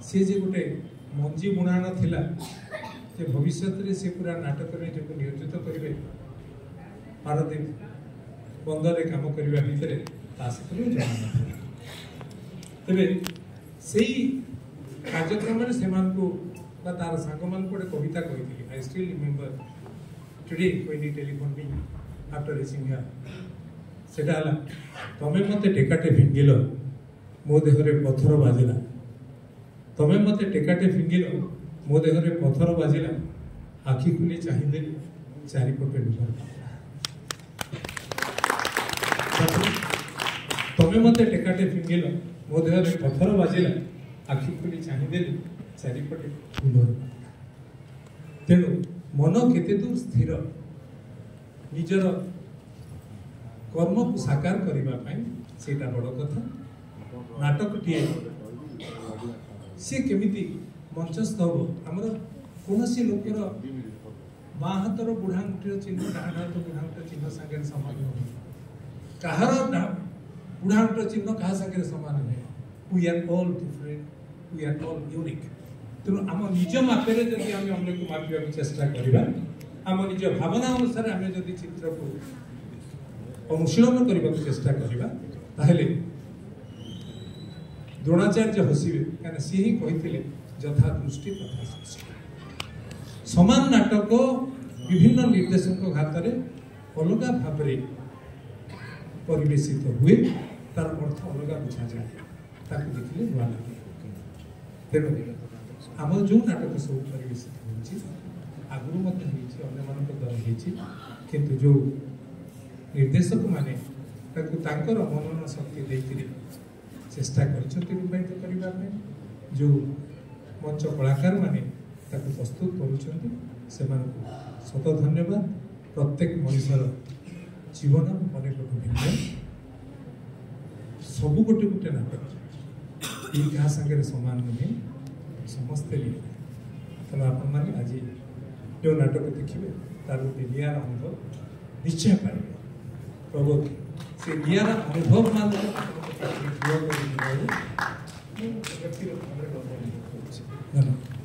सी जे गोटे मंजी बुणाण थिला जे भविष्य में सी पूरा नाटक में जो नियोजित करेंगे पारदीप बंदर काम करने भितर जना तेरे से कार्यक्रम से तार सांग मान गोटे कविता कही I still remember today when he telephone me after reaching here सेटा हला तमे मते टेकाटे फिंगिल मो देहरे पत्थर बाजिला तमे मते टेकाटे फिंगिल मो देहरे पत्थर बाजिला आखि खुली चाहिदे चारिपटे डुबर तमे मते टेकाटे फिंगिल मो देहरे पत्थर बाजिला आखि खुली चाहिदे चारिपटे डुबर तेणु मन केते दूर स्थिर निजर कर्म को साकार करने से बड़ कथा नाटक टीए सी केमिति मंचस्थ हम आमर कौन लोकर बाँ हाथर बुढ़ा आंगुठीर चिन्ह डाण हाथ बुढ़ा आंगुठीर चिन्ह सागर सामान नुहे कहार बुढ़ा आंगुठीर चिन्ह क्या सागर सामान नुहे we are all different we are all unique तेणु आम निज मापे जदि आम अन्य को मापा चेष्टा करवा आम निज भावना अनुसार आम जदि चित्र को अनुशीलन करने को चेष्टा करवा ताहले द्रोणाचार्य हसिबे कहीं सी ही कही यथा दृष्टि तथा सृष्टि समान नाटक विभिन्न निर्देशक हाथ में अलग भाव परिवेशित हुए तार अर्थ अलग बुझा जाए ताकि देखिए नुआ लगे तेणु आम जो नाटक सब परिवेशित होगुरी द्वारा किंतु जो निर्देशक माने तांकर मनन शक्ति देकर चेष्टा रूपायित करने जो मंच कलाकार माने प्रस्तुत कर शत धन्यवाद प्रत्येक मनुष्यर जीवन अनेक भिन्न सब गोटे गोटे नाटक ये क्या सागर सामान नुहे समस्ते तेना आपण मैंने आज जो नाटक देखिए तार गोटे निआर अनुभव निश्चय पाइबे प्रभु से निआर अनुभव मान धन्यवाद।